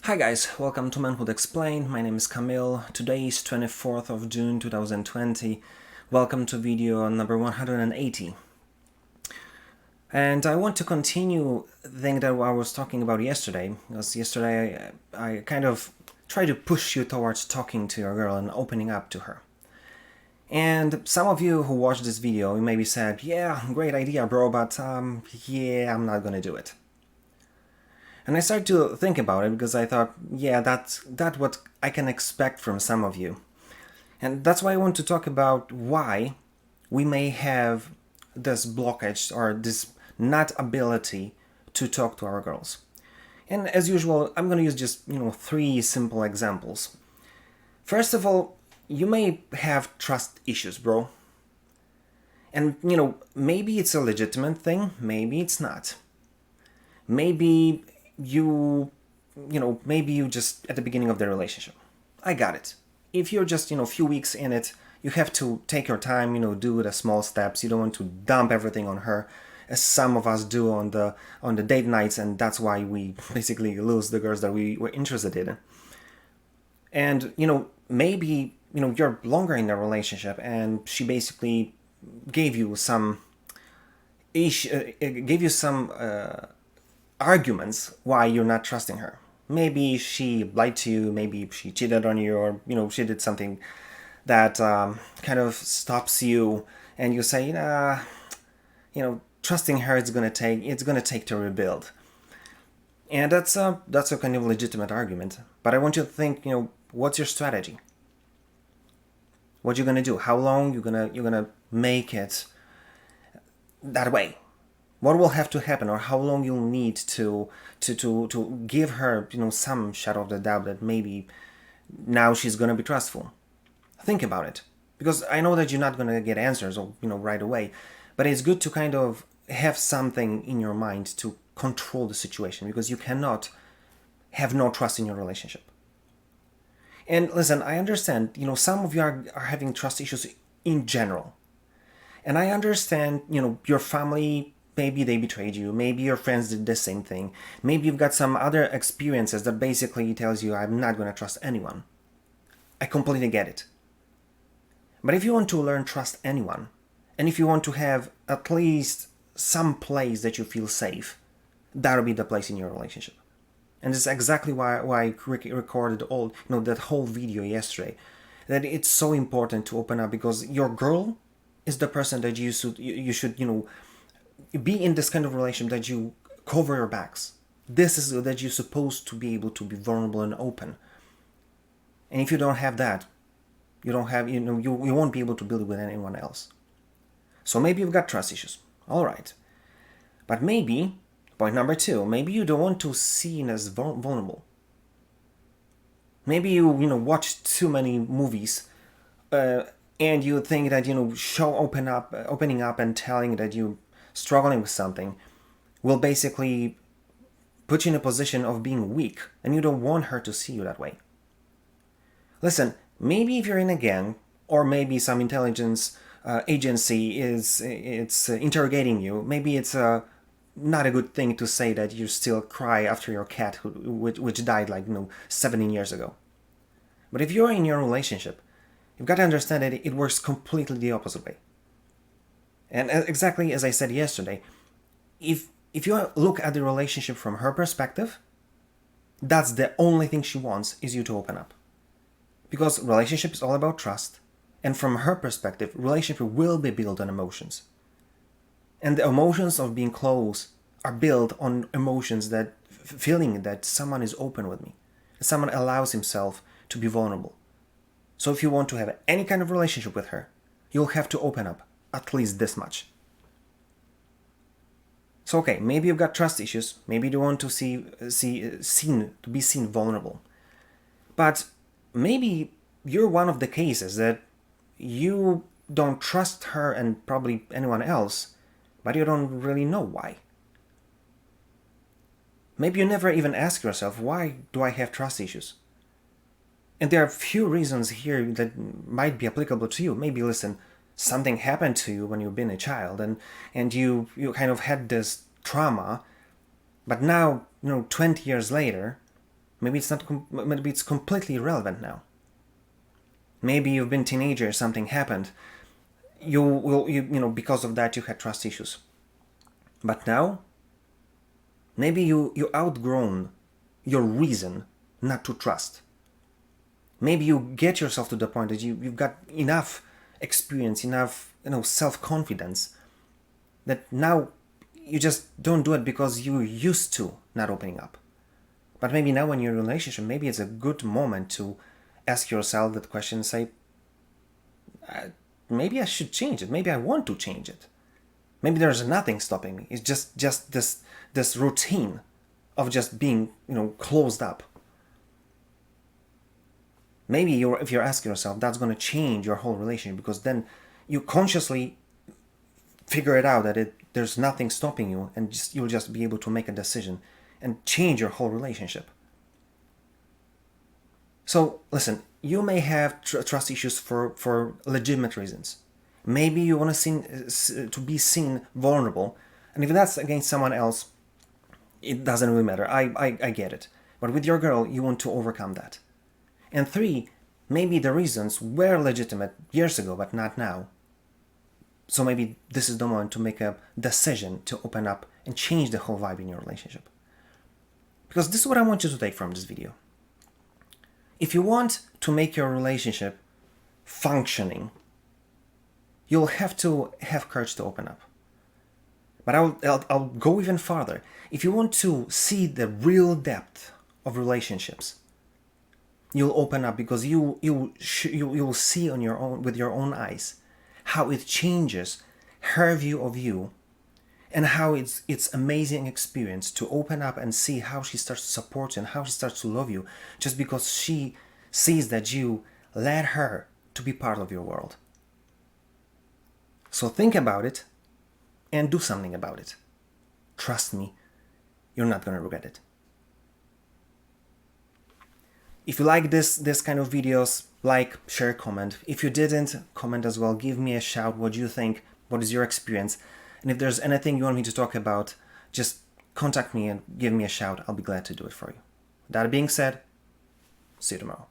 Hi guys, welcome to Manhood Explained. My name is Camille. Today is 24th of June 2020. Welcome to video number 180. And I want to continue the thing that I was talking about yesterday, because yesterday I kind of tried to push you towards talking to your girl and opening up to her. And some of you who watched this video maybe said, yeah, great idea bro, but yeah, I'm not gonna do it. And I started to think about it because I thought, yeah, that's what I can expect from some of you. And that's why I want to talk about why we may have this blockage or this not ability to talk to our girls. And as usual, I'm going to use just, three simple examples. First of all, you may have trust issues, bro. And, maybe it's a legitimate thing, maybe it's not. Maybe maybe you just at the beginning of the relationship. I got it. If you're just, a few weeks in it, you have to take your time, do the small steps. You don't want to dump everything on her, as some of us do on the date nights, and that's why we basically lose the girls that we were interested in. And, maybe, you're longer in the relationship and she basically gave you some arguments why you're not trusting her. Maybe she lied to you, maybe she cheated on you, or she did something that kind of stops you, and you say, trusting her it's gonna take to rebuild. And that's a kind of legitimate argument. But I want you to think, what's your strategy? What you're gonna do? How long you're gonna make it that way? What will have to happen, or how long you'll need to give her, some shadow of the doubt that maybe now she's gonna be trustful. Think about it, because I know that you're not gonna get answers, right away, but it's good to kind of have something in your mind to control the situation, because you cannot have no trust in your relationship. And listen, I understand, some of you are having trust issues in general, and I understand, your family. Maybe they betrayed you. Maybe your friends did the same thing. Maybe you've got some other experiences that basically tells you I'm not going to trust anyone. I completely get it. But if you want to learn trust anyone, and if you want to have at least some place that you feel safe, that'll be the place in your relationship. And this is exactly why I recorded all that whole video yesterday. That it's so important to open up, because your girl is the person that you should be in this kind of relationship, that you cover your backs. This is that you're supposed to be able to be vulnerable and open. And if you don't have that, you won't be able to build with anyone else. So maybe you've got trust issues. All right. But maybe, point number two, maybe you don't want to seen as vulnerable. Maybe you watch too many movies, and you think that opening up and telling that you struggling with something will basically put you in a position of being weak, and you don't want her to see you that way. Listen, maybe if you're in a gang, or maybe some intelligence agency is interrogating you, maybe it's not a good thing to say that you still cry after your cat which died 17 years ago. But if you're in your relationship, you've got to understand that it works completely the opposite way. And exactly as I said yesterday, if you look at the relationship from her perspective, that's the only thing she wants, is you to open up. Because relationship is all about trust, and from her perspective, relationship will be built on emotions. And the emotions of being close are built on emotions that feeling that someone is open with me, that someone allows himself to be vulnerable. So if you want to have any kind of relationship with her, you'll have to open up at least this much. So okay, maybe you've got trust issues, maybe you don't want to be seen vulnerable. But maybe you're one of the cases that you don't trust her and probably anyone else, but you don't really know why. Maybe you never even ask yourself, why do I have trust issues? And there are a few reasons here that might be applicable to you. Maybe, listen, something happened to you when you've been a child, and you kind of had this trauma, but now, 20 years later, Maybe it's not. Maybe it's completely irrelevant now. Maybe you've been a teenager, something happened. You know, because of that you had trust issues. But now, maybe you outgrown your reason not to trust. Maybe you get yourself to the point that you've got enough experience, enough, you know, self-confidence, that now you just don't do it because you used to not opening up. But maybe now when you're in a relationship, maybe it's a good moment to ask yourself that question and say, maybe I should change it. Maybe I want to change it. Maybe there's nothing stopping me. It's just this routine of just being, you know, closed up. Maybe if you're asking yourself, that's going to change your whole relationship, because then you consciously figure it out that there's nothing stopping you, and you'll just be able to make a decision and change your whole relationship. So listen, you may have trust issues for legitimate reasons. Maybe you want to be seen vulnerable, and if that's against someone else, it doesn't really matter. I get it. But with your girl, you want to overcome that. And 3, maybe the reasons were legitimate years ago, but not now. So maybe this is the moment to make a decision to open up and change the whole vibe in your relationship. Because this is what I want you to take from this video. If you want to make your relationship functioning, you'll have to have courage to open up. But I'll go even farther. If you want to see the real depth of relationships, you'll open up, because you'll see on your own, with your own eyes, how it changes her view of you, and how it's amazing experience to open up and see how she starts to support you and how she starts to love you, just because she sees that you let her to be part of your world. So think about it and do something about it. Trust me, you're not going to regret it. If you like this kind of videos, like, share, comment. If you didn't, comment as well. Give me a shout. What do you think? What is your experience? And if there's anything you want me to talk about, just contact me and give me a shout. I'll be glad to do it for you. That being said, see you tomorrow.